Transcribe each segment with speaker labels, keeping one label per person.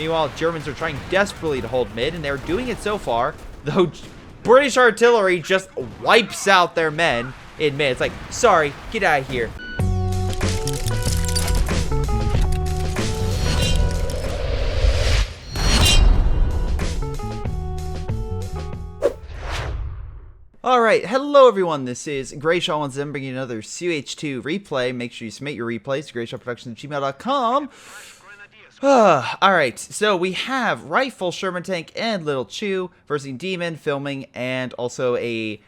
Speaker 1: Meanwhile, Germans are trying desperately to hold mid, and they're doing it so far, though British artillery just wipes out their men in mid. It's like, sorry, get out of here. Alright, hello everyone, this is Greyshot once again bringing another CH2 replay. Make sure you submit your replays to greyshotproductions@gmail.com. Alright, so we have Rifle, Sherman Tank, and Little Chew versus Demon, Filming, and also a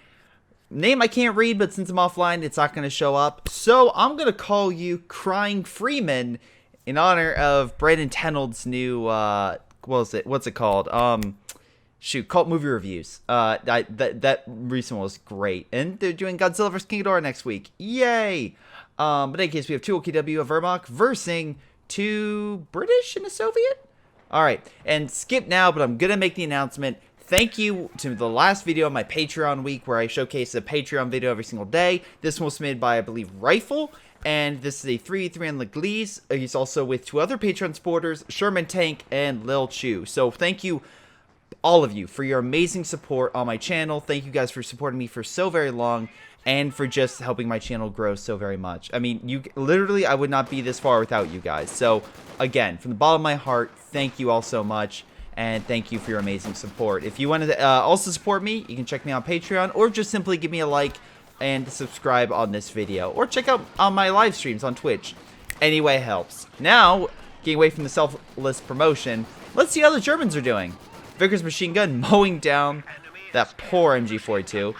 Speaker 1: name I can't read, but since I'm offline, it's not going to show up. So I'm going to call you Crying Freeman in honor of Brandon Tenold's new, what's it called? Shoot, cult movie reviews. That recent one was great. And they're doing Godzilla vs. King Ghidorah next week. Yay! But in any case, we have two OKW of Vermont versing two British and a Soviet? Alright, and skip now, but I'm going to make the announcement. Thank you to the last video of my Patreon week where I showcase a Patreon video every single day. This one was made by, I believe, Rifle. And this is a 3v3 on Leglise. He's also with two other Patreon supporters, Sherman Tank and Lil Chew. So thank you, all of you, for your amazing support on my channel. Thank you guys for supporting me for so very long and for just helping my channel grow so very much. I mean, you literally, I would not be this far without you guys. So again, from the bottom of my heart, thank you all so much, and thank you for your amazing support. If you want to also support me, you can check me on Patreon, or just simply give me a like and subscribe on this video, or check out on my live streams on Twitch. Any way helps. Now, getting away from the selfless promotion, let's see how the Germans are doing. Vickers machine gun mowing down that poor MG42.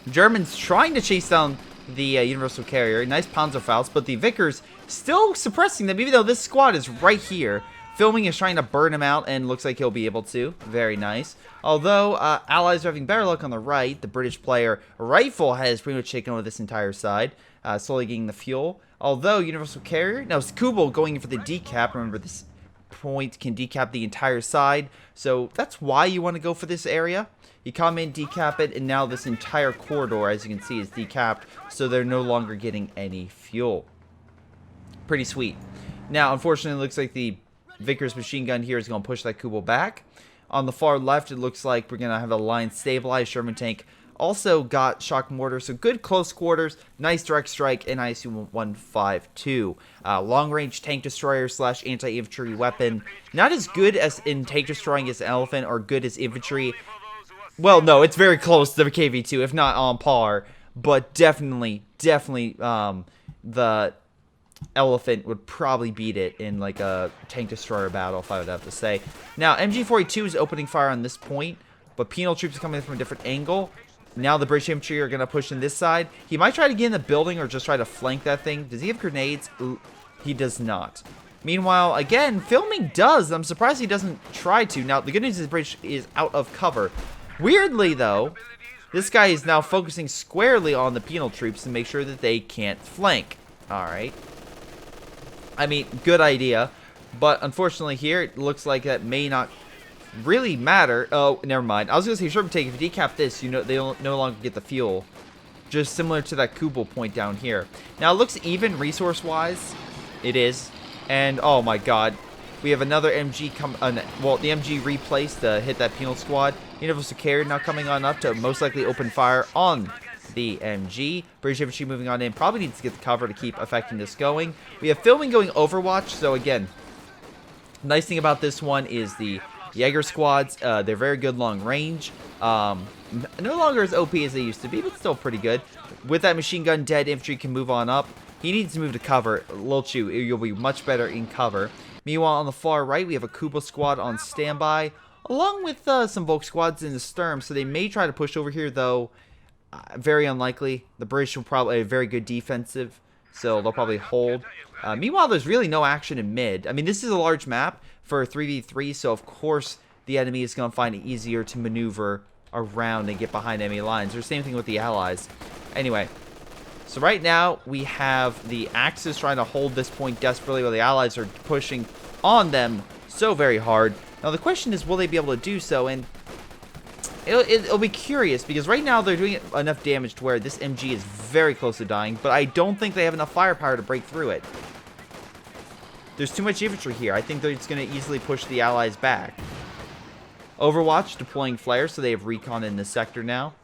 Speaker 1: Germans trying to chase down the universal carrier. Nice Panzerfaust, but the Vickers still suppressing them, even though this squad is right here. Filming is trying to burn him out, and looks like he'll be able to. Very nice. Although, Allies are having better luck on the right. The British player Rifle has pretty much taken over this entire side, slowly getting the fuel. Although, universal carrier, now it's Kubel going in for the decap. Remember, this point can decap the entire side, so that's why you want to go for this area. You come in, decap it, and now this entire corridor, as you can see, is decapped, so they're no longer getting any fuel. Pretty sweet. Now, unfortunately, it looks like the Vickers machine gun here is going to push that Kubel back. On the far left, it looks like we're going to have a line stabilized. Sherman Tank also got shock mortar, so good close quarters, nice direct strike, and ISU 152. Long-range tank destroyer slash anti-infantry weapon. Not as good as in tank destroying as Elephant, or good as infantry. Well, no, it's very close to the KV2, if not on par. But definitely, the Elephant would probably beat it in like a tank destroyer battle, if I would have to say. Now, MG42 is opening fire on this point, but penal troops are coming in from a different angle. Now the British infantry are going to push in this side. He might try to get in the building or just try to flank that thing. Does he have grenades? He does not. Meanwhile, again, Filming does. I'm surprised he doesn't try to. Now, the good news is the British is out of cover. Weirdly, though, this guy is now focusing squarely on the penal troops to make sure that they can't flank. Alright. I mean, good idea. But unfortunately here, it looks like that may not really matter. Oh, never mind. I was gonna say, Sherman Tank, if you decap this, you know they don't no longer get the fuel. Just similar to that Kubel point down here. Now, it looks even resource-wise. It is. And, oh my god. We have another MG come... well, the MG replaced to hit that penal squad. Universal carrier now coming on up to most likely open fire on the MG. British infantry moving on in. Probably needs to get the cover to keep affecting this going. We have Filming going Overwatch. So, again, nice thing about this one is the Jaeger squads, they're very good long range. No longer as OP as they used to be, but still pretty good. With that machine gun dead, infantry can move on up. He needs to move to cover. Lil Chew, you'll be much better in cover. Meanwhile, on the far right, we have a Kuba squad on standby, along with some Volk squads in the stern. So they may try to push over here, though very unlikely. The British will probably have very good defensive, so they'll probably hold. Meanwhile, there's really no action in mid. I mean, this is a large map for 3v3, so of course the enemy is going to find it easier to maneuver around and get behind enemy lines. Or same thing with the Allies. Anyway, so right now we have the Axis trying to hold this point desperately while the Allies are pushing on them so very hard. Now the question is, will they be able to do so? And it'll be curious, because right now they're doing enough damage to where this MG is very close to dying, but I don't think they have enough firepower to break through it. there's too much infantry here. I think they're just going to easily push the Allies back. Overwatch deploying flares, so they have recon in this sector now.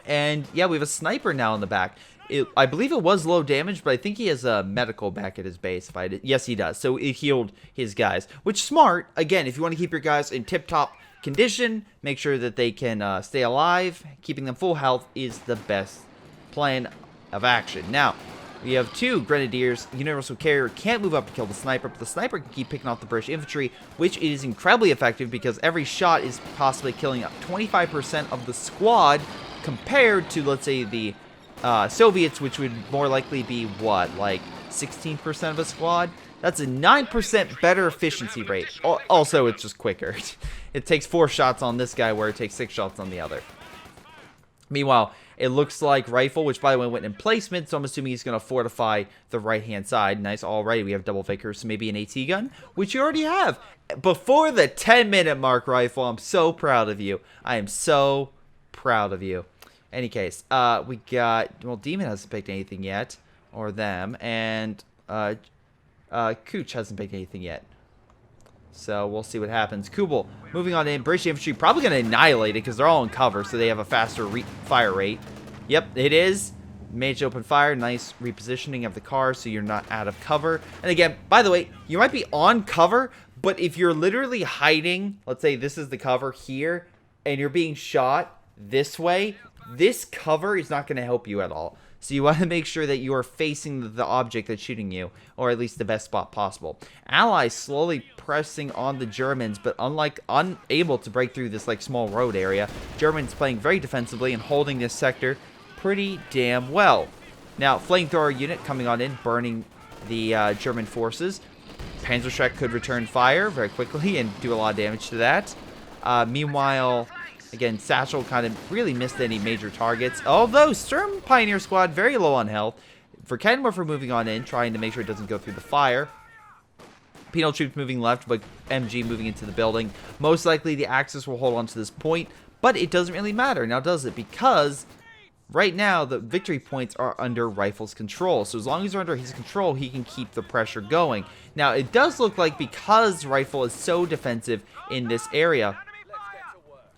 Speaker 1: And yeah, we have a sniper now in the back. I believe it was low damage, but I think he has a medical back at his base. Yes, he does. So it healed his guys, which smart. Again, if you want to keep your guys in tip-top condition, make sure that they can stay alive. Keeping them full health is the best plan of action. Now, we have 2 grenadiers. Universal Carrier can't move up to kill the sniper, but the sniper can keep picking off the British infantry, which is incredibly effective because every shot is possibly killing up 25% of the squad compared to, let's say, the Soviets, which would more likely be, what, like 16% of a squad? That's a 9% better efficiency rate. Also, it's just quicker. It takes 4 shots on this guy where it takes 6 shots on the other. Meanwhile, it looks like Rifle, which by the way went in placement, so I'm assuming he's going to fortify the right-hand side. Nice, alrighty, we have double Vickers, so maybe an AT gun, which you already have. Before the 10-minute mark, Rifle, I'm so proud of you. I am so proud of you. Any case, we got, well, Demon hasn't picked anything yet, or them, and Cooch hasn't picked anything yet. So we'll see what happens. Kubel moving on in. British infantry probably going to annihilate it because they're all in cover, so they have a faster fire rate. Yep, it is. Managed to open fire. Nice repositioning of the car so you're not out of cover. And again, by the way, you might be on cover, but if you're literally hiding, let's say this is the cover here, and you're being shot this way, this cover is not going to help you at all. So you want to make sure that you are facing the object that's shooting you, or at least the best spot possible. Allies slowly pressing on the Germans, but unable to break through this like small road area. Germans playing very defensively and holding this sector pretty damn well. Now, flamethrower unit coming on in, burning the German forces. Panzerschreck could return fire very quickly and do a lot of damage to that. Meanwhile, again, Satchel kind of really missed any major targets. Although, Sturm Pioneer Squad very low on health. For Kenmore for moving on in, trying to make sure it doesn't go through the fire. Penal troops moving left, but MG moving into the building. Most likely the Axis will hold on to this point, but it doesn't really matter. Now does it? Because right now the victory points are under Rifle's control. So as long as they're under his control, he can keep the pressure going. Now it does look like because Rifle is so defensive in this area,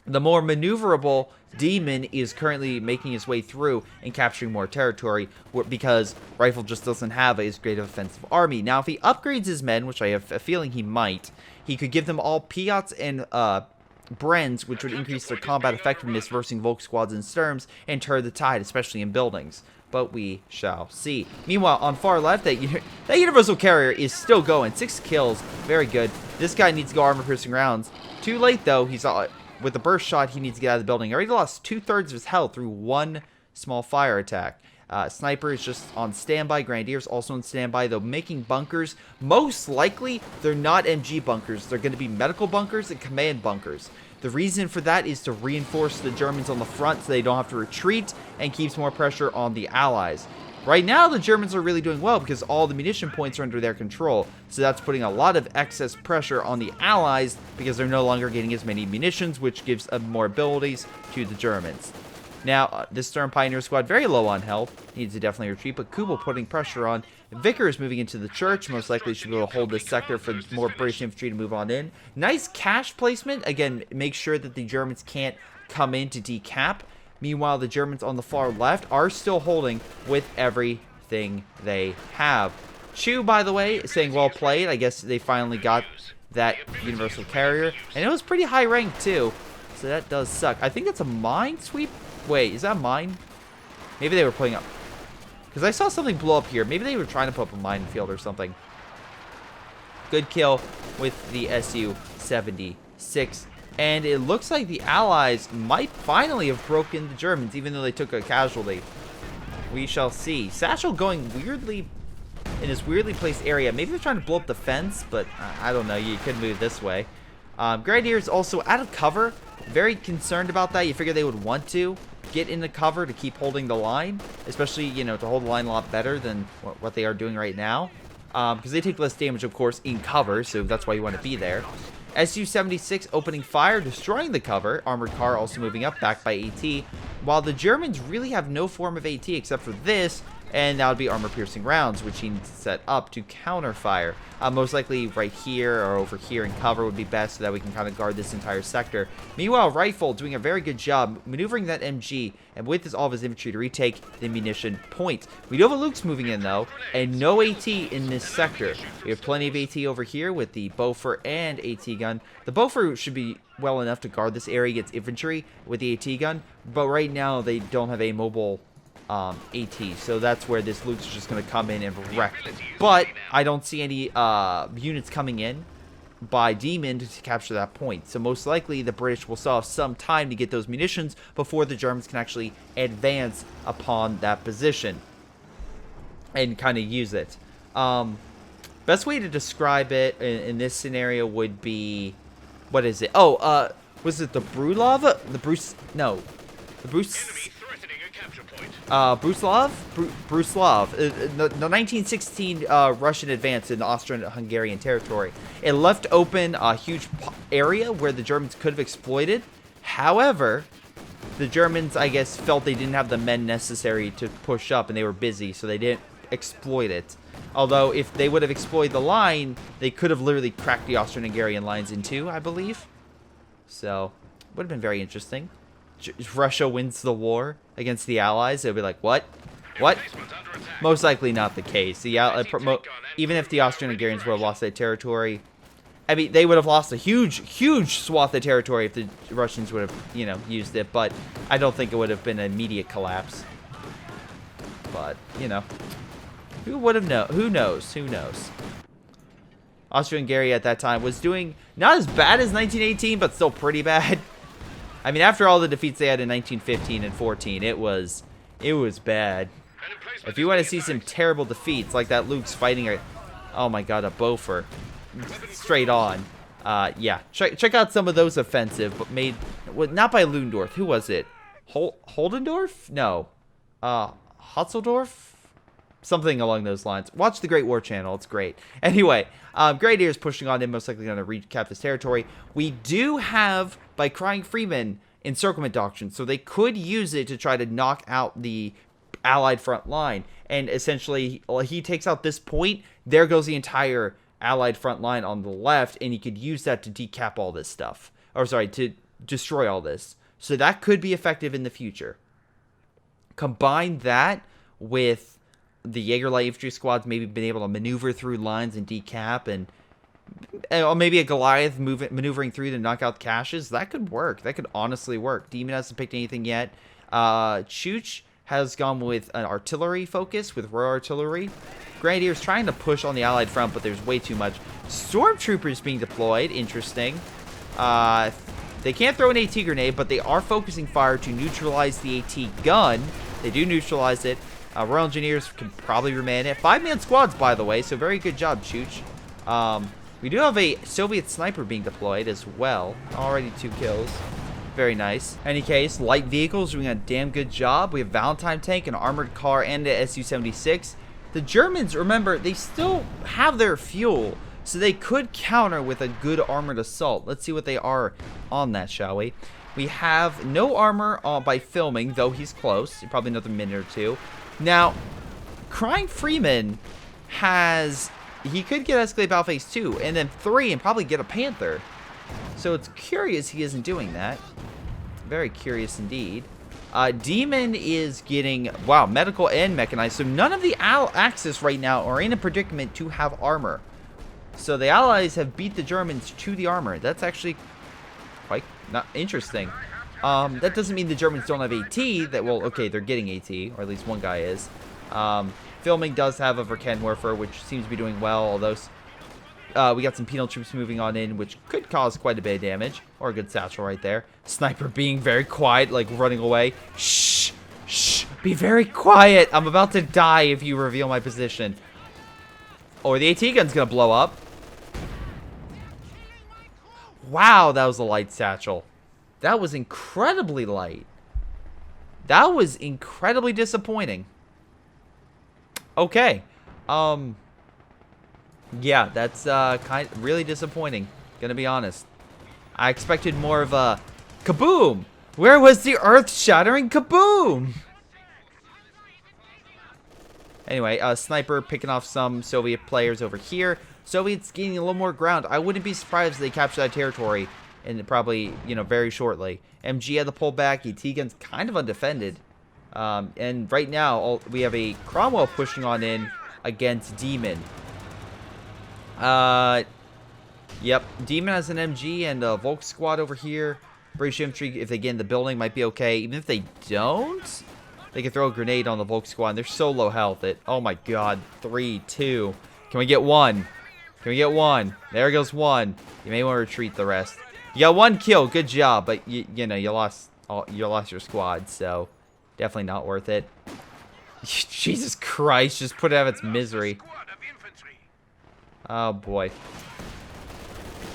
Speaker 1: the more maneuverable Demon is currently making his way through and capturing more territory because Rifle just doesn't have as great of offensive army. Now, if he upgrades his men, which I have a feeling he might, he could give them all Piats and Brens, which would increase their combat effectiveness versus Volk squads and Sturms and turn the tide, especially in buildings. But we shall see. Meanwhile, on far left, that Universal Carrier is still going. 6 kills. Very good. This guy needs to go armor-piercing rounds. Too late, though. He's with the burst shot, he needs to get out of the building. He already lost 2/3 of his health through 1 small fire attack. Sniper is just on standby. Grenadiers also on standby, though making bunkers. Most likely, they're not MG bunkers. They're going to be medical bunkers and command bunkers. The reason for that is to reinforce the Germans on the front so they don't have to retreat and keeps more pressure on the Allies. Right now, the Germans are really doing well because all the munition points are under their control. So that's putting a lot of excess pressure on the Allies because they're no longer getting as many munitions, which gives more abilities to the Germans. Now, this Sturm Pioneer Squad, very low on health, needs to definitely retreat, but Kubel putting pressure on. Vickers moving into the church, most likely should be able to hold this sector for more British infantry to move on in. Nice cash placement. Again, make sure that the Germans can't come in to decap. Meanwhile, the Germans on the far left are still holding with everything they have. Chu, by the way, saying well played. I guess they finally got that Universal Carrier. And it was pretty high rank, too. So that does suck. I think that's a mine sweep. Wait, is that mine? Maybe they were putting up. Because I saw something blow up here. Maybe they were trying to put up a minefield or something. Good kill with the Su-76. And it looks like the Allies might finally have broken the Germans, even though they took a casualty. We shall see. Satchel going weirdly in this weirdly placed area. Maybe they're trying to blow up the fence, but I don't know. You could move this way. Grenadiers also out of cover. Very concerned about that. You figure they would want to get into cover to keep holding the line, especially, you know, to hold the line a lot better than what they are doing right now. Because they take less damage, of course, in cover, so that's why you want to be there. Su-76 opening fire, destroying the cover. Armored car also moving up, backed by AT. While the Germans really have no form of AT except for this, and that would be armor-piercing rounds, which he needs to set up to counter fire. Most likely right here or over here in cover would be best so that we can kind of guard this entire sector. Meanwhile, Rifle doing a very good job maneuvering that MG and with all of his infantry to retake the munition point. We do have a Luke's moving in though, and no AT in this sector. We have plenty of AT over here with the Beaufort and AT gun. The Beaufort should be well enough to guard this area against infantry with the AT gun, but right now they don't have a mobile AT, so that's where this Luke's just going to come in and wreck. But I don't see any units coming in by Demon to capture that point, so most likely the British will still have some time to get those munitions before the Germans can actually advance upon that position and kind of use it. Best way to describe it in this scenario would be, what is it? Oh, was it the Brulov? The Bruce? No, the Bruce. Brusilov? Brusilov. The 1916 Russian advance in the Austrian-Hungarian territory. It left open a huge area where the Germans could have exploited. However, the Germans, I guess, felt they didn't have the men necessary to push up, and they were busy, so they didn't exploit it. Although, if they would have exploited the line, they could have literally cracked the Austrian-Hungarian lines in two, I believe. So, would have been very interesting. Russia wins the war against the Allies, they'll be like, what? What? Most likely not the case. Even if the Austrian-Hungarians would have lost their territory, I mean, they would have lost a huge, huge swath of territory if the Russians would have, you know, used it. But I don't think it would have been an immediate collapse. But, you know, who would have known? Who knows? Who knows? Austria-Hungary at that time was doing not as bad as 1918, but still pretty bad. I mean, after all the defeats they had in 1915 and 14, it was bad. If you want to see some terrible defeats, like that Luke's fighting a, oh my god, a Beaufort, straight on. Yeah, check out some of those offensive, but made, well, not by Ludendorff. Who was it? Holdendorf? No. Hotzeldorf? Something along those lines. Watch the Great War channel. It's great. Anyway, Grenadiers pushing on in, most likely going to recap this territory. We do have, by Crying Freeman, encirclement doctrine, so they could use it to try to knock out the Allied front line. And essentially, he takes out this point, there goes the entire Allied front line on the left, and he could use that to decap all this stuff. Or sorry, to destroy all this. So that could be effective in the future. Combine that with the Jaeger Light Infantry squads maybe been able to maneuver through lines and decap, and maybe a Goliath maneuvering through to knock out caches. That could work. That could honestly work. Demon hasn't picked anything yet. Chooch has gone with an artillery focus with Royal Artillery. Grenadiers trying to push on the Allied front, but there's way too much. Stormtroopers being deployed. Interesting. They can't throw an AT grenade, but they are focusing fire to neutralize the AT gun. They do neutralize it. Royal Engineers can probably remain it. 5-man squads, by the way, so very good job, Chooch. We do have a Soviet sniper being deployed as well. Already 2 kills. Very nice. In any case, light vehicles doing a damn good job. We have Valentine tank, an armored car, and a Su-76. The Germans, remember, they still have their fuel, so they could counter with a good armored assault. Let's see what they are on that, shall we? We have no armor by filming, though he's close. Probably another minute or two. Now, Crying Freeman has, he could get Escalade Battle Phase 2, and then 3, and probably get a Panther. So it's curious he isn't doing that. Very curious indeed. Demon is getting, wow, medical and mechanized. So none of the Axis right now are in a predicament to have armor. So the Allies have beat the Germans to the armor. That's actually quite not interesting. That doesn't mean the Germans don't have AT. That, well, okay, they're getting AT, or at least one guy is. Filming does have a Verkenwerfer, which seems to be doing well, although we got some penal troops moving on in, which could cause quite a bit of damage. Or a good satchel right there. Sniper being very quiet, like running away. Shh! Shh! Be very quiet! I'm about to die if you reveal my position. Or the AT gun's gonna blow up. Wow, that was a light satchel. That was incredibly light. That was incredibly disappointing. Okay. Yeah, that's really disappointing. Gonna be honest. I expected more of a kaboom. Where was the earth-shattering kaboom? Anyway, Sniper picking off some Soviet players over here. Soviets gaining a little more ground. I wouldn't be surprised if they capture that territory and probably, you know, very shortly. MG had to pull back. ET gun's kind of undefended. And right now, we have a Cromwell pushing on in against Demon. Yep, Demon has an MG and a Volk squad over here. British infantry, if they get in the building, might be okay. Even if they don't, they can throw a grenade on the Volk squad. And they're so low health that, oh my god, 3, 2. Can we get one? Can we get one? There goes one. You may want to retreat the rest. You got one kill, good job, but you know, you lost your squad, so definitely not worth it. Jesus Christ, just put it out of its misery. Oh boy.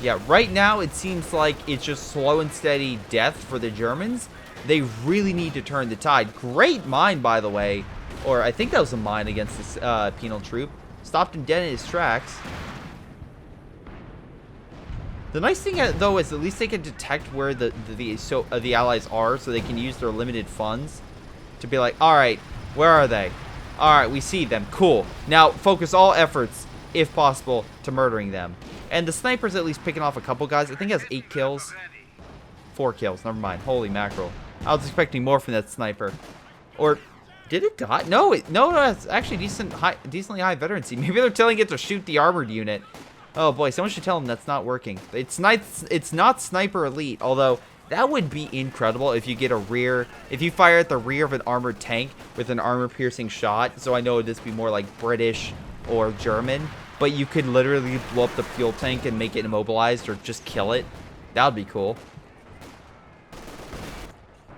Speaker 1: Yeah, right now it seems like it's just slow and steady death for the Germans. They really need to turn the tide. Great mine, by the way. Or I think that was a mine against this penal troop. Stopped him dead in his tracks. The nice thing, though, is at least they can detect where the allies are, so they can use their limited funds to be like, all right, where are they? All right, we see them. Cool. Now focus all efforts, if possible, to murdering them. And the sniper's at least picking off a couple guys. I think he has 8 kills. 4 kills. Never mind. Holy mackerel. I was expecting more from that sniper. Or did it die? No, it's actually decently high veterancy. Maybe they're telling it to shoot the armored unit. Oh boy, someone should tell them that's not working. It's not sniper elite, although that would be incredible if you get if you fire at the rear of an armored tank with an armor-piercing shot. So I know this would be more like British or German, but you could literally blow up the fuel tank and make it immobilized or just kill it. That would be cool.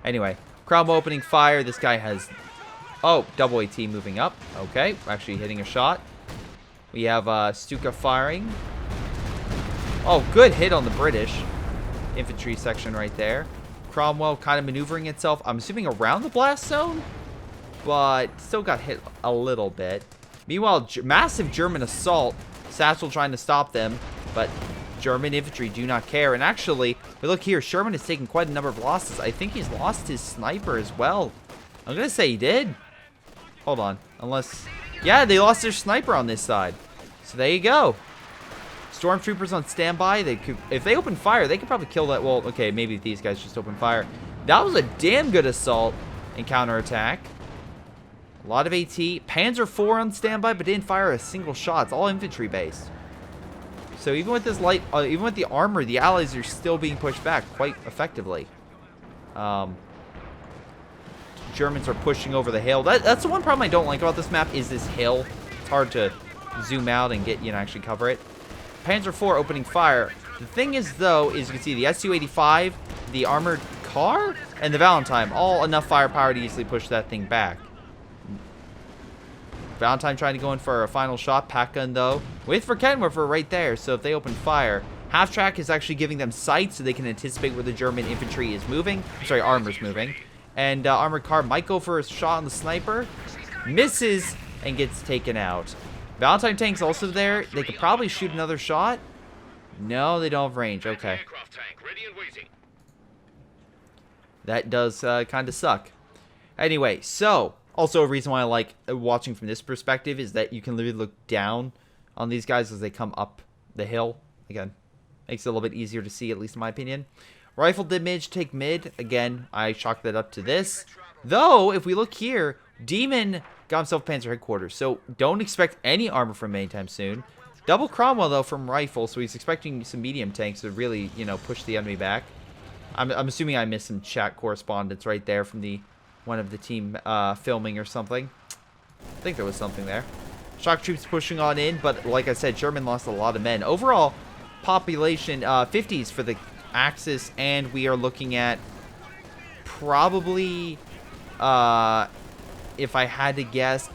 Speaker 1: Anyway, Cromwell opening fire. This guy has, oh, double AT moving up. Okay, actually hitting a shot. We have Stuka firing. Oh, good hit on the British infantry section right there. Cromwell kind of maneuvering itself, I'm assuming around the blast zone, but still got hit a little bit. Meanwhile, massive German assault. Satchel trying to stop them, but German infantry do not care. And actually, we look here, Sherman has taken quite a number of losses. I think he's lost his sniper as well. I'm going to say he did. Hold on. Unless, yeah, they lost their sniper on this side. So there you go. Stormtroopers on standby. They could, if they open fire, they could probably kill that. Well, okay, maybe these guys just open fire. That was a damn good assault and counterattack. A lot of AT. Panzer IV on standby, but didn't fire a single shot. It's all infantry based. So even with this light, even with the armor, the allies are still being pushed back quite effectively. Germans are pushing over the hill. That's the one problem I don't like about this map is this hill. It's hard to zoom out and get, you know, actually cover it. Panzer IV opening fire. The thing is, though, is you can see the Su-85, the armored car, and the Valentine, all enough firepower to easily push that thing back. Valentine trying to go in for a final shot. Pack gun, though, with Verkenwerfer right there. So if they open fire, half track is actually giving them sight so they can anticipate where the German infantry is moving. Sorry, armor's moving. And armored car might go for a shot on the sniper. Misses and gets taken out. Valentine tank's also there. They could probably shoot another shot. No, they don't have range. Okay. That does kind of suck. Anyway, so also a reason why I like watching from this perspective is that you can literally look down on these guys as they come up the hill. Again, makes it a little bit easier to see, at least in my opinion. Rifle damage, take mid. Again, I chalk that up to this. Though, if we look here, Demon got himself Panzer headquarters, so don't expect any armor from him anytime soon. Double Cromwell, though, from Rifle, so he's expecting some medium tanks to really, you know, push the enemy back. I'm assuming I missed some chat correspondence right there from one of the team filming or something. I think there was something there. Shock troops pushing on in, but like I said, Sherman lost a lot of men. Overall, population 50s for the Axis, and we are looking at probably, if I had to guess,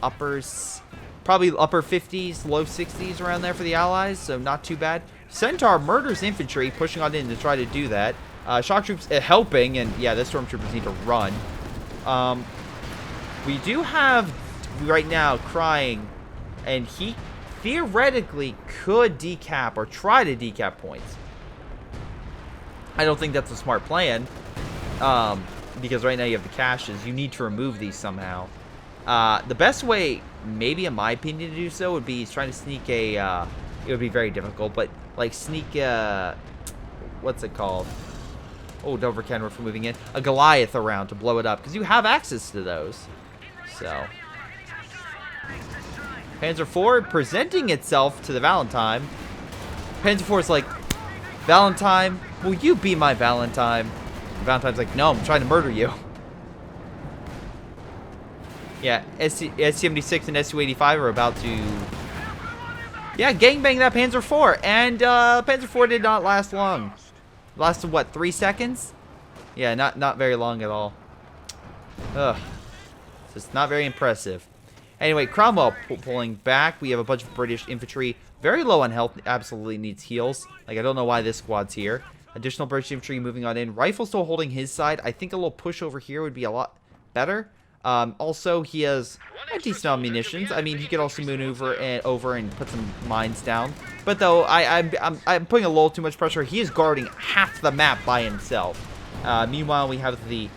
Speaker 1: probably upper 50s, low 60s around there for the Allies, so not too bad. Centaur murders infantry, pushing on in to try to do that. Shock troops helping, and yeah, the stormtroopers need to run. We do have, right now, Crying, and he theoretically could decap or try to decap points. I don't think that's a smart plan, because right now you have the caches. You need to remove these somehow. The best way, maybe in my opinion, to do so would be trying to sneak a, it would be very difficult, but like sneak what's it called? Oh, don't forget we're moving in. A Goliath around to blow it up, because you have access to those. So. Panzer IV presenting itself to the Valentine. Panzer IV is like, Valentine, will you be my Valentine? The Valentine's like, no, I'm trying to murder you. Yeah, S-76 and Su-85 are about to, yeah, gangbang that Panzer IV. And Panzer IV did not last long. Lasted, what, 3 seconds? Yeah, not very long at all. Ugh. It's just not very impressive. Anyway, Cromwell pulling back. We have a bunch of British infantry. Very low on health. Absolutely needs heals. Like, I don't know why this squad's here. Additional British infantry moving on in. Rifle still holding his side. I think a little push over here would be a lot better. Also, he has a decent amount of munitions. I mean, he could also maneuver over and put some mines down. But though, I'm putting a little too much pressure. He is guarding half the map by himself. Meanwhile, we have the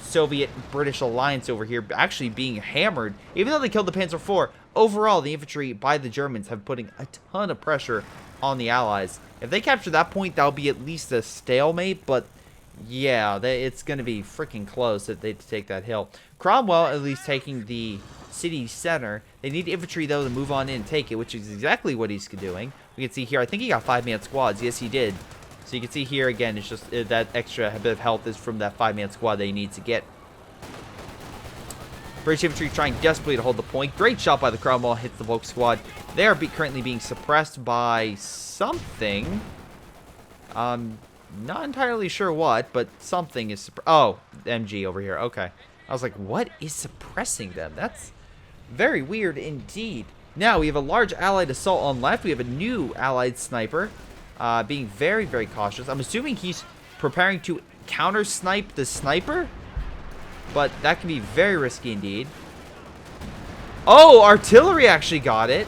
Speaker 1: Soviet-British alliance over here actually being hammered. Even though they killed the Panzer IV, overall, the infantry by the Germans have putting a ton of pressure on the Allies. If they capture that point, that'll be at least a stalemate, but yeah, it's going to be freaking close if they take that hill. Cromwell, at least taking the city center. They need infantry, though, to move on in and take it, which is exactly what he's doing. We can see here, I think he got 5-man squads. Yes, he did. So you can see here, again, it's just that extra bit of health is from that 5-man squad that he needs to get. British infantry trying desperately to hold the point. Great shot by the Cromwell, hits the Volk squad. They are currently being suppressed by something. Not entirely sure what, but something is oh, MG over here. Okay. I was like, what is suppressing them? That's very weird indeed. Now, we have a large allied assault on left. We have a new allied sniper being very, very cautious. I'm assuming he's preparing to counter-snipe the sniper, but that can be very risky indeed. Oh, artillery actually got it.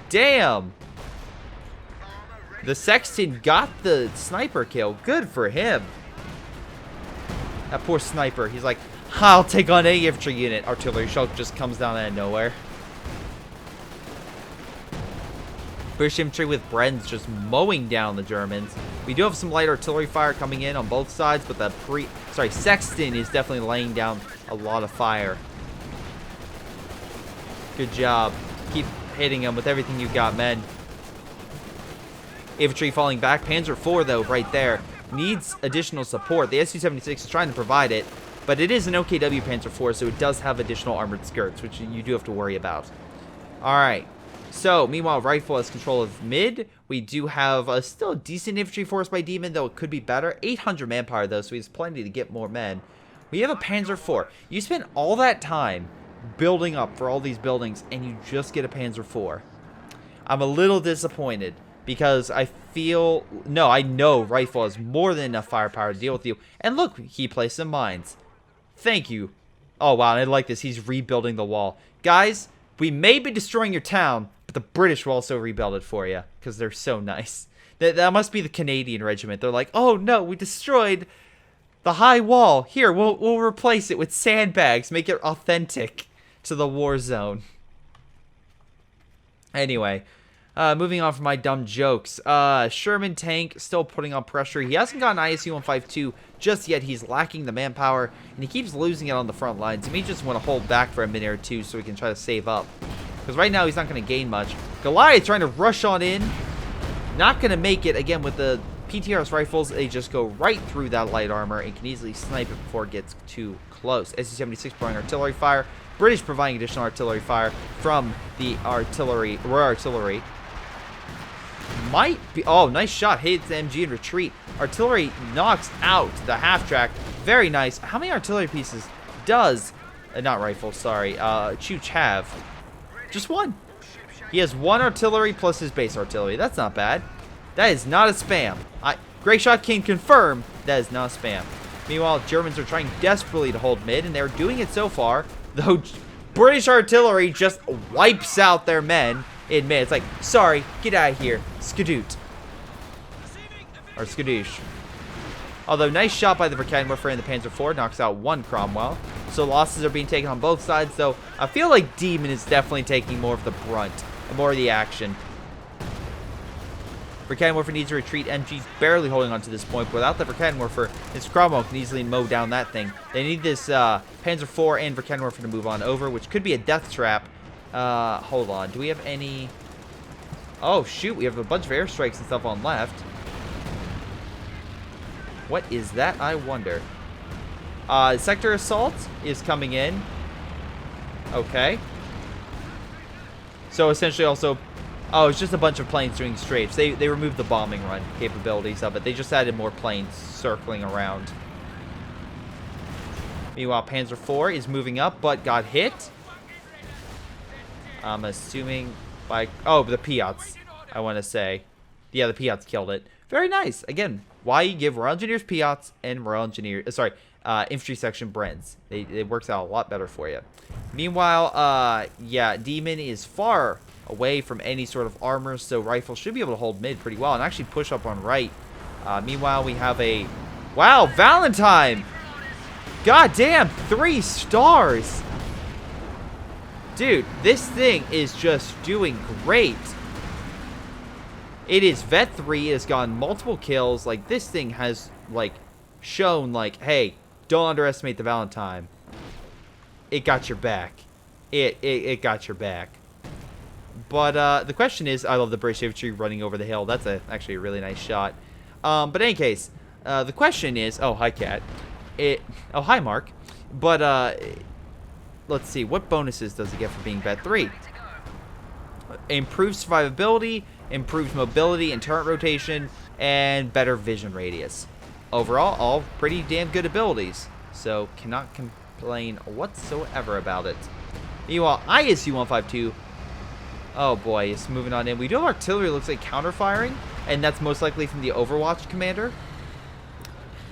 Speaker 1: Damn. The Sexton got the sniper kill. Good for him. That poor sniper. He's like, I'll take on any infantry unit. Artillery shell just comes down out of nowhere. British infantry with Bren's just mowing down the Germans. We do have some light artillery fire coming in on both sides, but the Sexton is definitely laying down a lot of fire. Good job. Keep hitting them with everything you got, men. Infantry falling back. Panzer IV, though, right there, needs additional support. The Su-76 is trying to provide it, but it is an OKW Panzer IV, so it does have additional armored skirts, which you do have to worry about. Alright. So, meanwhile, Rifle has control of mid. We do have a still decent infantry force by Demon, though it could be better. 800 manpower, though, so he has plenty to get more men. We have a Panzer IV. You spend all that time building up for all these buildings, and you just get a Panzer IV. I'm a little disappointed, because I feel... No, I know Rifle has more than enough firepower to deal with you. And look, he placed some mines. Thank you. Oh, wow, I like this. He's rebuilding the wall. Guys, we may be destroying your town, but the British will also rebuild it for you, because they're so nice. That must be the Canadian regiment. They're like, oh no, we destroyed the high wall. Here, we'll replace it with sandbags, make it authentic to the war zone. Anyway, moving on from my dumb jokes. Sherman tank still putting on pressure. He hasn't gotten ISU-152 just yet. He's lacking the manpower, and he keeps losing it on the front lines. He may just want to hold back for a minute or two so he can try to save up. Because right now he's not going to gain much. Goliath trying to rush on in. Not going to make it. Again, with the PTRS rifles, they just go right through that light armor and can easily snipe it before it gets too close. Su-76 providing artillery fire. British providing additional artillery fire from the artillery. Royal artillery. Might be... Oh, nice shot. Hits the MG in retreat. Artillery knocks out the half-track. Very nice. How many artillery pieces does... not rifles, sorry. Chooch have? Just one. He has one artillery plus his base artillery. That's not bad. That is not a spam. Greyshot can confirm that is not a spam. Meanwhile, Germans are trying desperately to hold mid, and they're doing it so far. Though British artillery just wipes out their men in mid. It's like, sorry, get out of here. Skadoot. Or skadoosh. Although, nice shot by the Verkehrwerfer and the Panzer IV. Knocks out one Cromwell. So losses are being taken on both sides, though I feel like Demon is definitely taking more of the brunt, more of the action. Verkenwerfer needs to retreat. MG's barely holding on to this point. But without the Verkenwerfer, his Cromwell can easily mow down that thing. They need this Panzer IV and Verkenwerfer to move on over, which could be a death trap. Hold on. Do we have any... Oh, shoot. We have a bunch of airstrikes and stuff on left. What is that, I wonder? Sector Assault is coming in. Okay. So, essentially also... Oh, it's just a bunch of planes doing strafes. They removed the bombing run capabilities of it. They just added more planes circling around. Meanwhile, Panzer IV is moving up, but got hit. I'm assuming by... Oh, the Piats, I want to say. Yeah, the Piats killed it. Very nice. Again, why you give Royal Engineers Piats and Royal Engineers... Infantry Section Brens. It works out a lot better for you. Meanwhile, yeah, Demon is far away from any sort of armor, so Rifle should be able to hold mid pretty well and actually push up on right. Meanwhile, we have a... Wow, Valentine! God damn, 3 stars! Dude, this thing is just doing great. It is Vet 3, it has gotten multiple kills. Like, this thing has, like, shown, like, hey, don't underestimate the Valentine. It got your back. It got your back. But the question is, I love the British infantry running over the hill. That's actually a really nice shot. But in any case, the question is, oh, hi, Cat. Oh, hi, Mark. But let's see, what bonuses does it get for being Vet 3? Improved survivability, improved mobility and turret rotation, and better vision radius. Overall, all pretty damn good abilities. So, cannot complain whatsoever about it. Meanwhile, ISU 152. Oh boy, it's moving on in. We do have artillery, looks like counter-firing, and that's most likely from the Overwatch commander.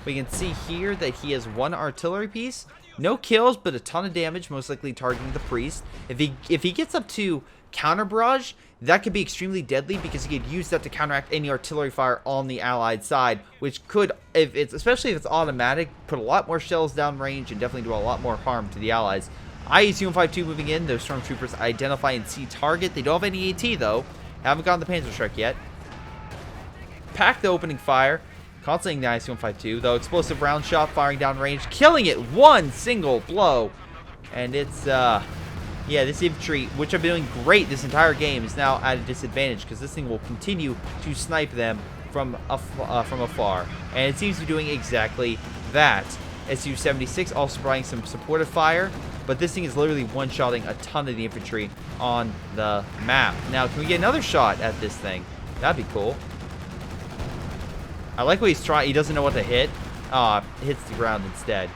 Speaker 1: We can see here that he has 1 artillery piece. No kills, but a ton of damage, most likely targeting the priest. If he gets up to counter barrage, that could be extremely deadly because he could use that to counteract any artillery fire on the allied side, which could, especially if it's automatic, put a lot more shells down range and definitely do a lot more harm to the allies. ISU 152 moving in. Those stormtroopers identify and see target. They don't have any AT though. Haven't gotten the PyroShark yet. Pack the opening fire. Constantly the ISU 152, though explosive round shot firing down range, killing it 1 single blow. And it's yeah, this infantry, which have been doing great this entire game, is now at a disadvantage because this thing will continue to snipe them from afar. And it seems to be doing exactly that. SU-76 also providing some supportive fire, but this thing is literally one-shotting a ton of the infantry on the map. Now, can we get another shot at this thing? That'd be cool. I like what he's trying. He doesn't know what to hit. Hits the ground instead.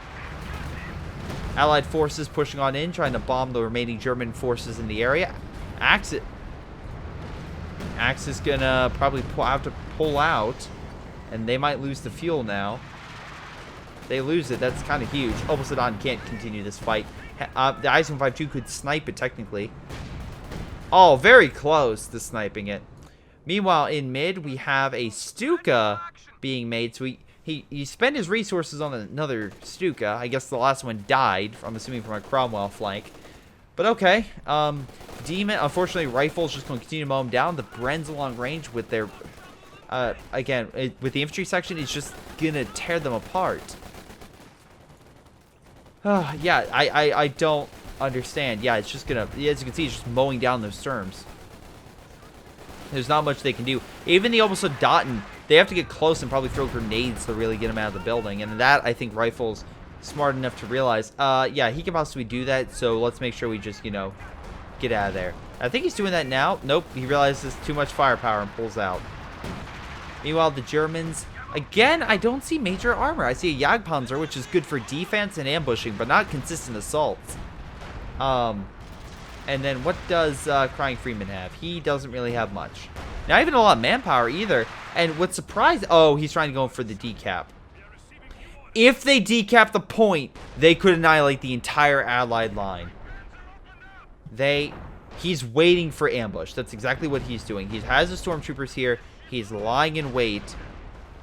Speaker 1: Allied forces pushing on in, trying to bomb the remaining German forces in the area. Axe is gonna probably have to pull out, and they might lose the fuel now. If they lose it, that's kind of huge. Obosadon can't continue this fight. The IS-152 could snipe it technically. Oh, very close to sniping it. Meanwhile, in mid, we have a Stuka being made. So he spent his resources on another Stuka. I guess the last one died, I'm assuming from a Cromwell flank. But okay. Demon, unfortunately, Rifle's just going to continue to mow him down. The Bren's along range with their... again, with the infantry section, it's just going to tear them apart. Yeah, I don't understand. Yeah, it's just going to... As you can see, it's just mowing down those terms. There's not much they can do. Even the Obosadon, they have to get close and probably throw grenades to really get him out of the building. And that, I think, Rifle's smart enough to realize. Yeah, he can possibly do that. So let's make sure we just, you know, get out of there. I think he's doing that now. Nope, he realizes too much firepower and pulls out. Meanwhile, the Germans... Again, I don't see major armor. I see a Jagdpanzer, which is good for defense and ambushing, but not consistent assaults. And then what does Crying Freeman have? He doesn't really have much. Not even a lot of manpower either. And what's surprising... Oh, he's trying to go for the decap. If they decap the point, they could annihilate the entire allied line. He's waiting for ambush. That's exactly what he's doing. He has the stormtroopers here. He's lying in wait.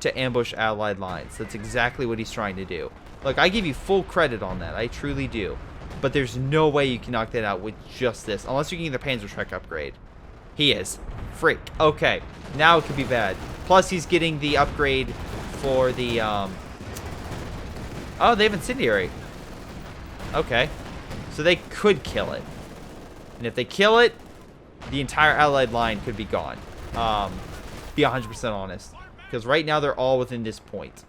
Speaker 1: to ambush Allied lines. That's exactly what he's trying to do. Look, I give you full credit on that. I truly do. But there's no way you can knock that out with just this. Unless you can get the PanzerShrek upgrade. He is. Freak. Okay. Now it could be bad. Plus, he's getting the upgrade for the, Oh, they have Incendiary. Okay. So they could kill it. And if they kill it, the entire Allied line could be gone. Be 100% honest. Because right now they're all within this point.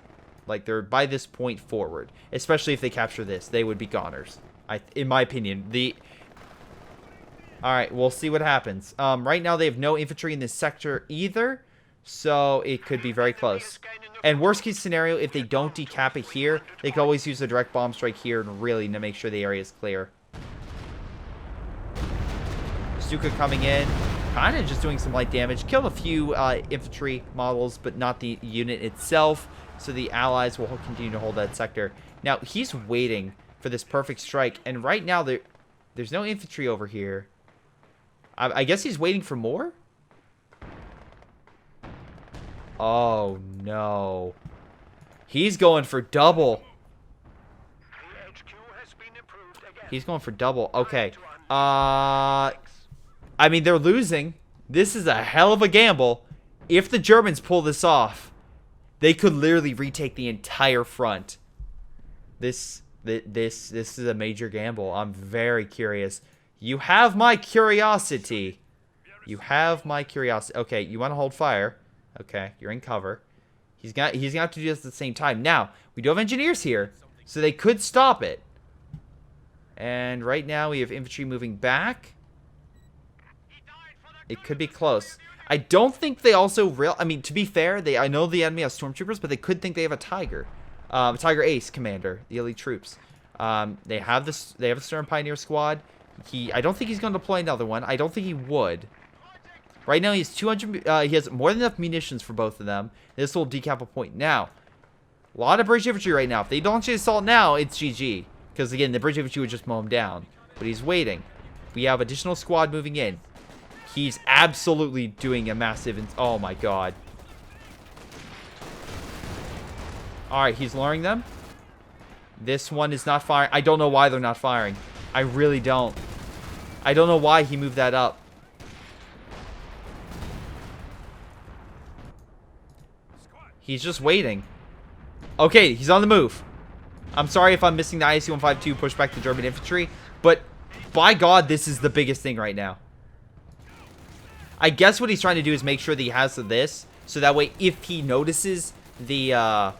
Speaker 1: Like, they're by this point forward. Especially if they capture this. They would be goners. In my opinion. Alright, we'll see what happens. Right now they have no infantry in this sector either. So it could be very close. And worst case scenario, if they don't decap it here, they can always use a direct bomb strike here and really to make sure the area is clear. Stuka coming in, kind of just doing some light damage. Killed a few infantry models, but not the unit itself. So the allies will continue to hold that sector. Now, he's waiting for this perfect strike. And right now, there's no infantry over here. I guess he's waiting for more? Oh, no. He's going for double. He's going for double. Okay. I mean, they're losing. This is a hell of a gamble. If the Germans pull this off, they could literally retake the entire front. This is a major gamble. I'm very curious. You have my curiosity. You have my curiosity. Okay, you want to hold fire. Okay, you're in cover. He's gonna have to do this at the same time. Now, we do have engineers here, so they could stop it. And right now we have infantry moving back. It could be close. I don't think they also I mean, to be fair, I know the enemy has stormtroopers, but they could think they have a Tiger. Tiger Ace commander, the elite troops. They have a Stern Pioneer squad. I don't think he's going to deploy another one. I don't think he would. Right now, he has 200. He has more than enough munitions for both of them. This will decap a point. Now, a lot of British infantry right now. If they don't chase assault now, it's GG. Because again, the British infantry would just mow him down. But he's waiting. We have additional squad moving in. He's absolutely doing a massive. Oh my god. All right, he's luring them. This one is not firing. I don't know why they're not firing. I really don't. I don't know why he moved that up. He's just waiting. Okay, he's on the move. I'm sorry if I'm missing the IC-152 push back the German infantry, but by God, this is the biggest thing right now. I guess what he's trying to do is make sure that he has this, so that way if he notices the,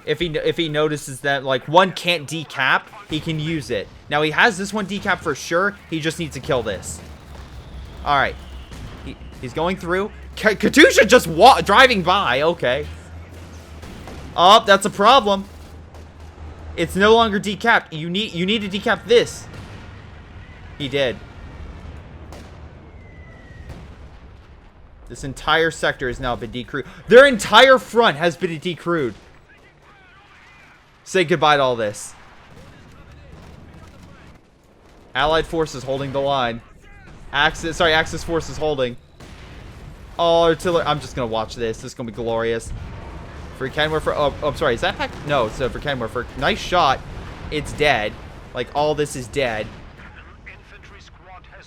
Speaker 1: if he notices that, like, one can't decap, he can use it. Now, he has this one decap for sure. He just needs to kill this. Alright. He's going through. Katusha just driving by. Okay. Oh, that's a problem. It's no longer decapped. You need to decap this. He did. This entire sector has now been decrewed. Their entire front has been decrewed. Say goodbye to all this. Allied forces holding the line. Axis forces holding. Oh, artillery. I'm just gonna watch this. This is gonna be glorious. For Kenworth. Oh, I'm sorry. Is that pack? No, it's for Kenworth. Nice shot. It's dead. Like, all this is dead.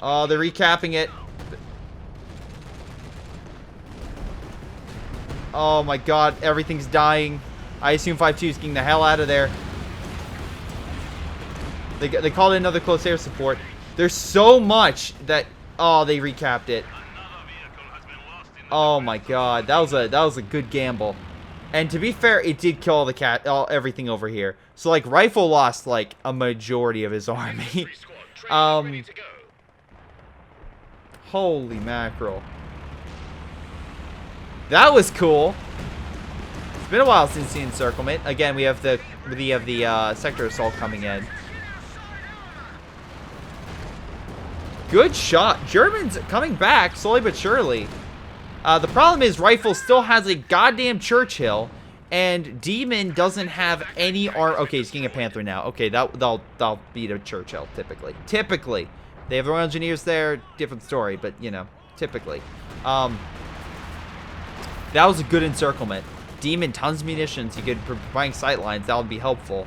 Speaker 1: Oh, they're recapping it. Oh my god, everything's dying. I assume 5-2 is getting the hell out of there. They called in another close air support. There's so much that... Oh, they recapped it. Oh my god, that was a good gamble. And to be fair, it did kill all everything over here. So like Rifle lost like a majority of his army. Holy mackerel. That was cool. It's been a while since the encirclement. Again, we have the sector assault coming in. Good shot. Germans coming back slowly but surely. The problem is Rifle still has a goddamn Churchill, and Demon doesn't have any Okay, he's getting a Panther now. Okay, that'll beat a Churchill typically. Typically, they have Royal Engineers there. Different story, but you know, typically. That was a good encirclement. Demon, tons of munitions. You could buying sight lines. That would be helpful.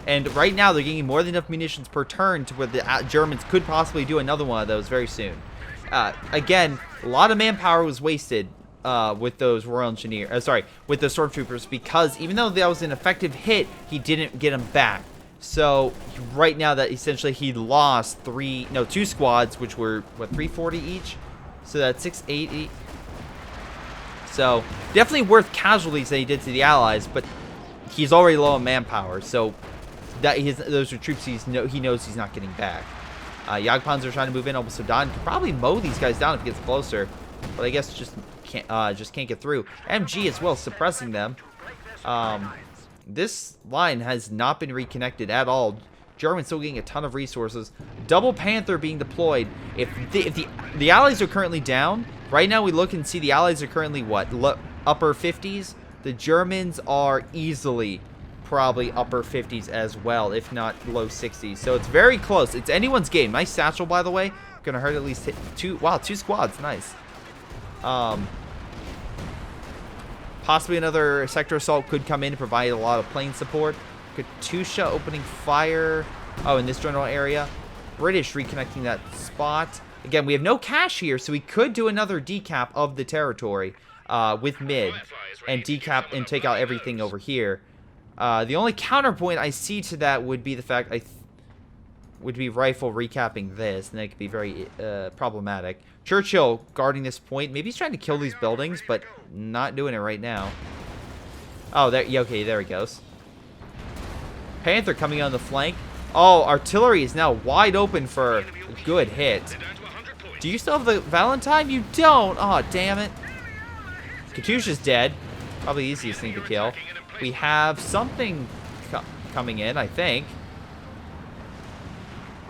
Speaker 1: And right now, they're getting more than enough munitions per turn to where the Germans could possibly do another one of those very soon. Again, a lot of manpower was wasted with those Royal Engineers. With the Stormtroopers, because even though that was an effective hit, he didn't get them back. So right now, that essentially he lost 2 squads, which were what, 340 each. So that's 680. So definitely worth casualties that he did to the Allies, but he's already low on manpower. So those are troops he knows he's not getting back. Jagdpanzer are trying to move in. Almost Sudan could probably mow these guys down if he gets closer, but I guess just can't get through. MG as well, suppressing them. This line has not been reconnected at all. Germans still getting a ton of resources. Double Panther being deployed. If the Allies are currently down, right now we look and see the Allies are currently what? Upper 50s? The Germans are easily probably upper 50s as well, if not low 60s. So it's very close. It's anyone's game. Nice satchel, by the way. Gonna hurt at least hit 2. Wow, 2 squads. Nice. Possibly another sector assault could come in and provide a lot of plane support. Katusha opening fire. Oh, in this general area. British reconnecting that spot. Again, we have no cash here, so we could do another decap of the territory with mid and decap and take out everything over here. The only counterpoint I see to that would be the fact would be rifle recapping this, and that could be very problematic. Churchill guarding this point. Maybe he's trying to kill these buildings, but not doing it right now. Oh, there. Yeah, okay, there he goes. Panther coming on the flank. Oh, artillery is now wide open for a good hit. Do you still have the Valentine? You don't. Oh, damn it. Katusha's dead. Probably the easiest thing to kill. We have something coming in, I think.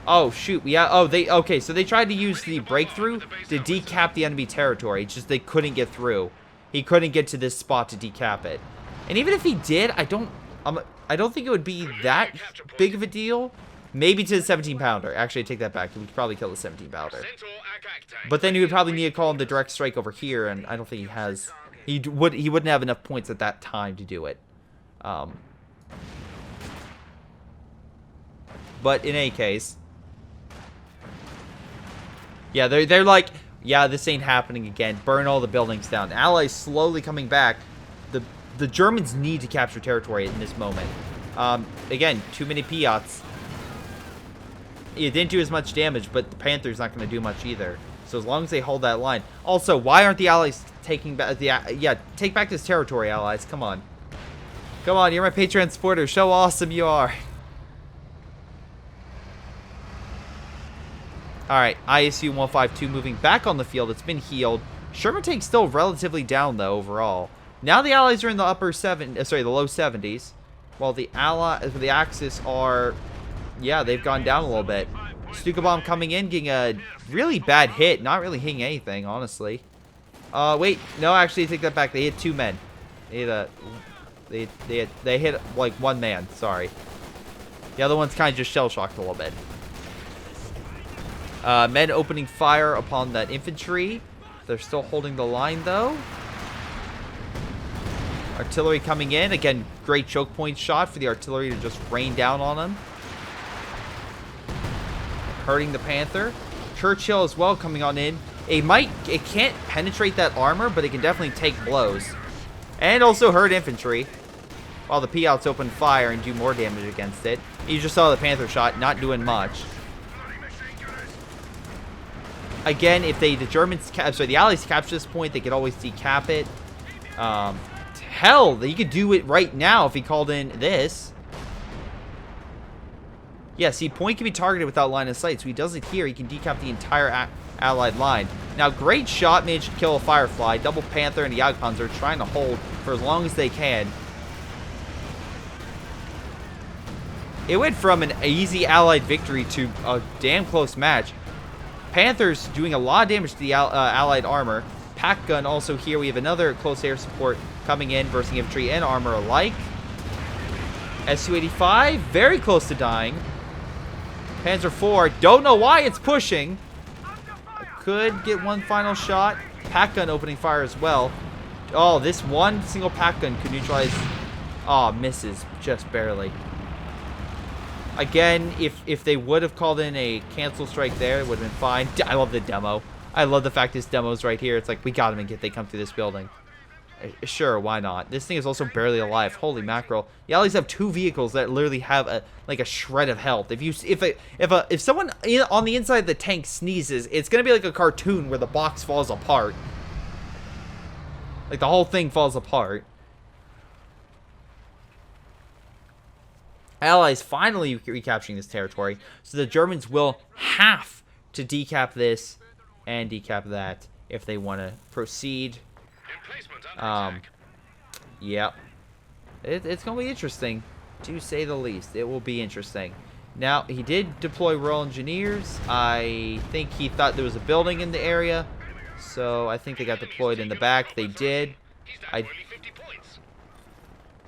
Speaker 1: Oh, shoot. Okay, so they tried to use the breakthrough to decap the enemy territory. It's just they couldn't get through. He couldn't get to this spot to decap it. And even if he did, I don't think it would be that big of a deal. Maybe to the 17-pounder. Actually, I take that back. He would probably kill the 17-pounder. But then he would probably need to call in the direct strike over here, and I don't think he has. He wouldn't have enough points at that time to do it. But in any case, yeah, they're like, yeah, this ain't happening again. Burn all the buildings down. Allies slowly coming back. The Germans need to capture territory in this moment. Again, too many Piats. It didn't do as much damage, but the Panther's not going to do much either. So as long as they hold that line. Also, why aren't the Allies taking back take back this territory, Allies? Come on. Come on, you're my Patreon supporter. Show awesome you are. Alright, ISU 152 moving back on the field. It's been healed. Sherman tank's still relatively down, though, overall. Now the Allies are in the low 70s. While the Axis are, yeah, they've gone down a little bit. Stuka bomb coming in, getting a really bad hit. Not really hitting anything, honestly. Wait, no, actually, I take that back. They hit 2 men. They hit like 1 man. Sorry. The other one's kind of just shell-shocked a little bit. Men opening fire upon that infantry. They're still holding the line, though. Artillery coming in. Again, great choke point shot for the artillery to just rain down on them. Hurting the Panther. Churchill as well coming on in. It can't penetrate that armor, but it can definitely take blows. And also hurt infantry. While the Piats open fire and do more damage against it. You just saw the Panther shot, not doing much. Again, if the Allies capture this point, they could always decap it. Hell, he could do it right now if he called in this. Yeah, see, point can be targeted without line of sight, so he does it here. He can decap the entire Allied line. Now, Greyshot managed to kill a Firefly. Double Panther and the Jagdpanzer trying to hold for as long as they can. It went from an easy Allied victory to a damn close match. Panthers doing a lot of damage to the Allied armor. Pack gun also here. We have another close air support coming in versus infantry and armor alike. Su-85, very close to dying. Panzer IV, don't know why it's pushing. Could get one final shot. Pack gun opening fire as well. Oh, this one single pack gun could neutralize. Oh, misses just barely. Again, if they would have called in a cancel strike there, it would have been fine. I love the demo. I love the fact this demo's right here. It's like, we got them and they come through this building. Sure, why not? This thing is also barely alive. Holy mackerel! You at least have 2 vehicles that literally have a shred of health. If someone on the inside of the tank sneezes, it's gonna be like a cartoon where the box falls apart. Like the whole thing falls apart. Allies finally recapturing this territory, so the Germans will have to decap this and decap that if they want to proceed. Yep. It's going to be interesting, to say the least. It will be interesting. Now, he did deploy Royal Engineers. I think he thought there was a building in the area, so I think they got deployed in the back. They did.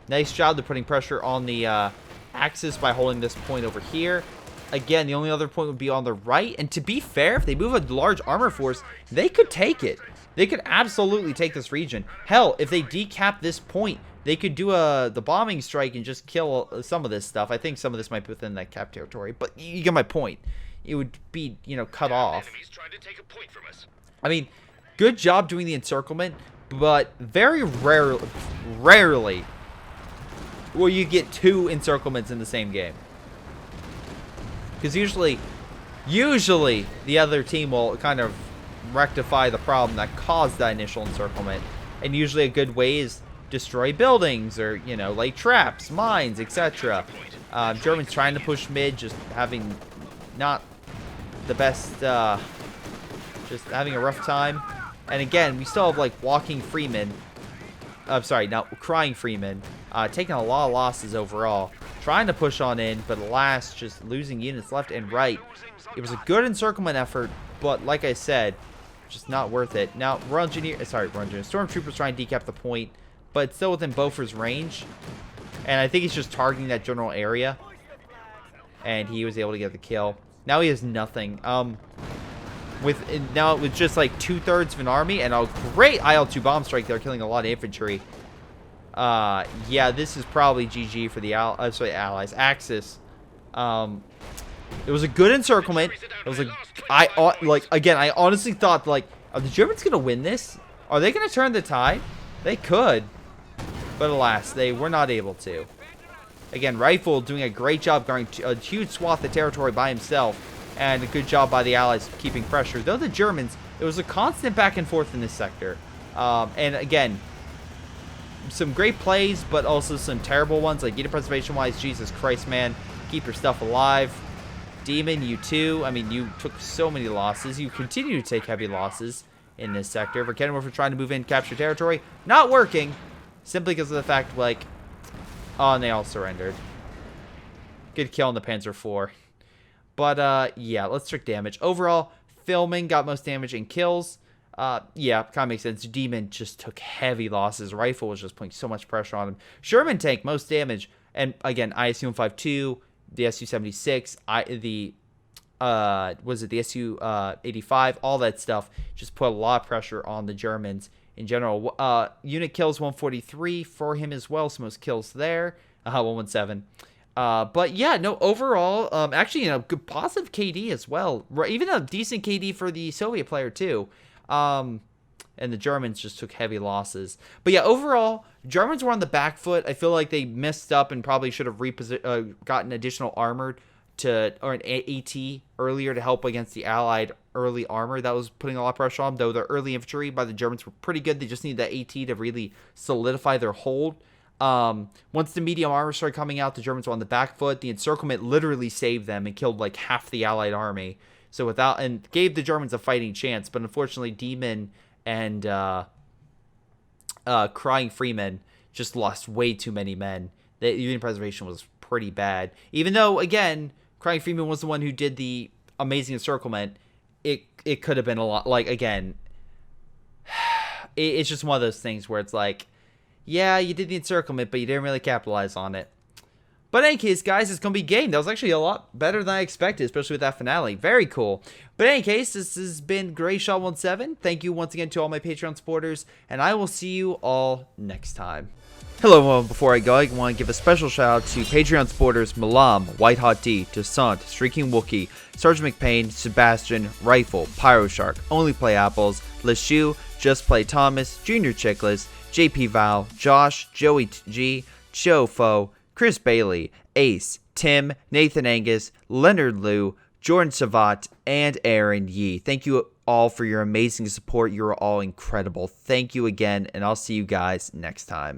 Speaker 1: Nice job. They're putting pressure on the Axis by holding this point over here. Again, the only other point would be on the right. And to be fair, if they move a large armor force, they could take it. They could absolutely take this region. Hell, if they decap this point, they could do the bombing strike and just kill some of this stuff. I think some of this might be within that cap territory, but you get my point. It would be, cut off. I mean, good job doing the encirclement, but very rarely will you get 2 encirclements in the same game. Because usually the other team will kind of rectify the problem that caused that initial encirclement. And usually a good way is destroy buildings or, lay traps, mines, etc. Germans trying to push mid, just having not the best, just having a rough time. And again, we still have, walking Freeman. I'm sorry, not crying Freeman. Taking a lot of losses overall. Trying to push on in, but alas, just losing units left and right. It was a good encirclement effort, but like I said, just not worth it. Now, Stormtroopers trying to decap the point, but still within Beaufort's range. And I think he's just targeting that general area. And he was able to get the kill. Now he has nothing. With just like 2/3 of an army and a great IL-2 bomb strike there, killing a lot of infantry. Yeah, this is probably GG for the Allies. Axis. It was a good encirclement. It was I honestly thought, are the Germans gonna win this? Are they gonna turn the tide? They could, but alas, they were not able to. Again, Rilfe doing a great job guarding a huge swath of territory by himself, and a good job by the Allies keeping pressure. Though the Germans, it was a constant back and forth in this sector. And again, some great plays, but also some terrible ones, like unit preservation-wise. Jesus Christ, man, keep your stuff alive. Demon, you too. I mean, you took so many losses. You continue to take heavy losses in this sector. For trying to move in, capture territory, not working, simply because of the fact, oh, and they all surrendered. Good kill on the Panzer IV. But, yeah, let's check damage. Overall, filming got most damage and kills. Yeah, kind of makes sense. Demon just took heavy losses. Rifle was just putting so much pressure on him. Sherman tank, most damage. And, again, ISU-152, the Su-76, the Su-85, all that stuff just put a lot of pressure on the Germans in general. Unit kills 143 for him as well, so most kills there. 117. But yeah, no, overall, actually, good positive KD as well. Even a decent KD for the Soviet player too. And the Germans just took heavy losses. But yeah, overall, Germans were on the back foot. I feel like they messed up and probably should have gotten additional armor or an AT earlier to help against the Allied early armor that was putting a lot of pressure on them. Though the early infantry by the Germans were pretty good. They just needed that AT to really solidify their hold. Once the medium armor started coming out, the Germans were on the back foot. The encirclement literally saved them and killed like half the Allied army. So and gave the Germans a fighting chance. But unfortunately, Demon and Crying Freeman just lost way too many men. The unit preservation was pretty bad. Even though, again, Crying Freeman was the one who did the amazing encirclement, it could have been a lot. Again, it's just one of those things where it's like, yeah, you did the encirclement, but you didn't really capitalize on it. But in any case, guys, it's going to be game. That was actually a lot better than I expected, especially with that finale. Very cool. But in any case, this has been Greyshot17. Thank you once again to all my Patreon supporters, and I will see you all next time. Hello, everyone. Before I go, I want to give a special shout out to Patreon supporters Milam, WhiteHotD, Toussaint, Streakingwookie, sgtMcPain, Sebastian, Rilfe, PyroShark, Onlyplayapples, LeShoe, Just Play Thomas, jrchicklis, JP Vaal, Josh, Joey G, Chofo, Chris Bailey, Ace, Tim, Nathan Angus, Leonard Lou, Jordan Shavit, and Aaron Yee. Thank you all for your amazing support. You are all incredible. Thank you again, and I'll see you guys next time.